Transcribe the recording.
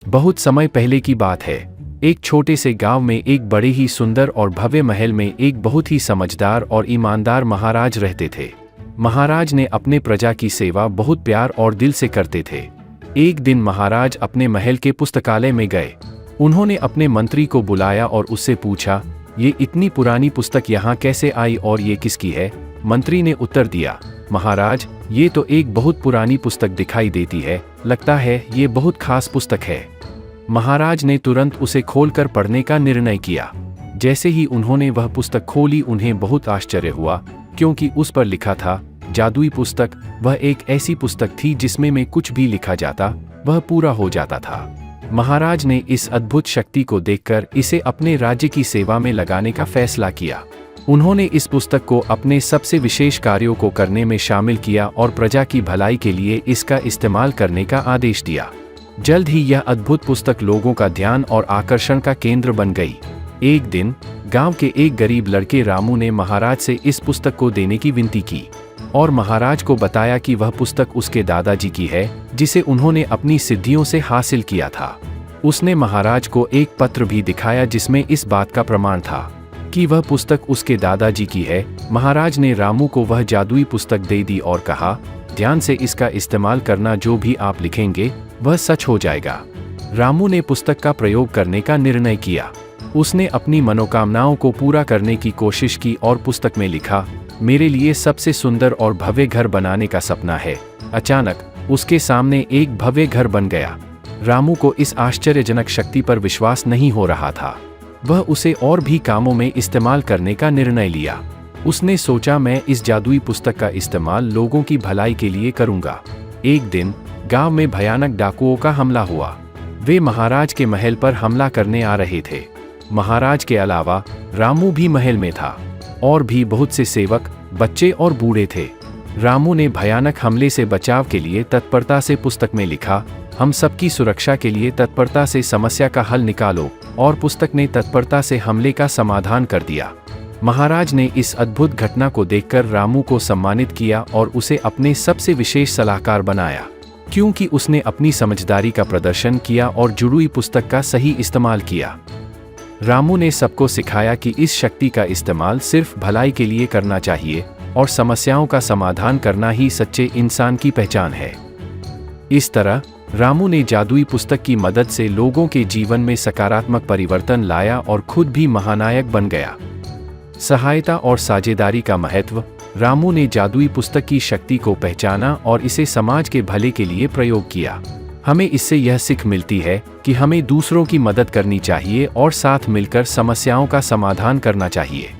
बहुत समय पहले की बात है। एक छोटे से गांव में एक बड़े ही सुंदर और भव्य महल में एक बहुत ही समझदार और ईमानदार महाराज रहते थे। महाराज ने अपने प्रजा की सेवा बहुत प्यार और दिल से करते थे। एक दिन महाराज अपने महल के पुस्तकालय में गए। उन्होंने अपने मंत्री को बुलाया और उससे पूछा, ये इतनी पुरानी पुस्तक यहाँ कैसे आई और ये किसकी है? मंत्री ने उत्तर दिया, महाराज, ये तो एक बहुत पुरानी पुस्तक दिखाई देती है, लगता है ये बहुत खास पुस्तक है। महाराज ने तुरंत उसे खोलकर पढ़ने का निर्णय किया। जैसे ही उन्होंने वह पुस्तक खोली उन्हें बहुत आश्चर्य हुआ, क्योंकि उस पर लिखा था जादुई पुस्तक। वह एक ऐसी पुस्तक थी जिसमें में कुछ भी लिखा जाता वह पूरा हो जाता था। महाराज ने इस अद्भुत शक्ति को देखकर इसे अपने राज्य की सेवा में लगाने का फैसला किया। उन्होंने इस पुस्तक को अपने सबसे विशेष कार्यों को करने में शामिल किया और प्रजा की भलाई के लिए इसका इस्तेमाल करने का आदेश दिया। जल्द ही यह अद्भुत पुस्तक लोगों का ध्यान और आकर्षण का केंद्र बन गई। एक दिन गांव के एक गरीब लड़के रामू ने महाराज से इस पुस्तक को देने की विनती की और महाराज को बताया कि वह पुस्तक उसके दादाजी की है, जिसे उन्होंने अपनी सिद्धियों से हासिल किया था। उसने महाराज को एक पत्र भी दिखाया जिसमें इस बात का प्रमाण था कि वह पुस्तक उसके दादाजी की है। महाराज ने रामू को वह जादुई पुस्तक दे दी और कहा, ध्यान से इसका इस्तेमाल करना, जो भी आप लिखेंगे वह सच हो जाएगा। रामू ने पुस्तक का प्रयोग करने का निर्णय किया। उसने अपनी मनोकामनाओं को पूरा करने की कोशिश की और पुस्तक में लिखा, मेरे लिए सबसे सुंदर और भव्य घर बनाने का सपना है। अचानक उसके सामने एक भव्य घर बन गया। रामू को इस आश्चर्यजनक शक्ति पर विश्वास नहीं हो रहा था। वह उसे और भी कामों में इस्तेमाल करने का निर्णय लिया। उसने सोचा, मैं इस जादुई पुस्तक का इस्तेमाल लोगों की भलाई के लिए करूंगा। एक दिन गांव में भयानक डाकुओं का हमला हुआ। वे महाराज के महल पर हमला करने आ रहे थे। महाराज के अलावा रामू भी महल में था और भी बहुत से सेवक, बच्चे और बूढ़े थे। रामू ने भयानक हमले से बचाव के लिए तत्परता से पुस्तक में लिखा, हम सबकी सुरक्षा के लिए तत्परता से समस्या का हल निकालो, और पुस्तक ने तत्परता से हमले का समाधान कर दिया। महाराज ने इस अद्भुत घटना को देखकर रामू को सम्मानित किया और उसे अपने सबसे विशेष सलाहकार बनाया, क्योंकि उसने अपनी समझदारी का प्रदर्शन किया और जुड़ुई पुस्तक का सही इस्तेमाल किया। रामू ने सबको सिखाया कि इस शक्ति का इस्तेमाल सिर्फ भलाई के लिए करना चाहिए और समस्याओं का समाधान करना ही सच्चे इंसान की पहचान है। इस तरह रामू ने जादुई पुस्तक की मदद से लोगों के जीवन में सकारात्मक परिवर्तन लाया और खुद भी महानायक बन गया। सहायता और साझेदारी का महत्व। रामू ने जादुई पुस्तक की शक्ति को पहचाना और इसे समाज के भले के लिए प्रयोग किया। हमें इससे यह सीख मिलती है कि हमें दूसरों की मदद करनी चाहिए और साथ मिलकर समस्याओं का समाधान करना चाहिए।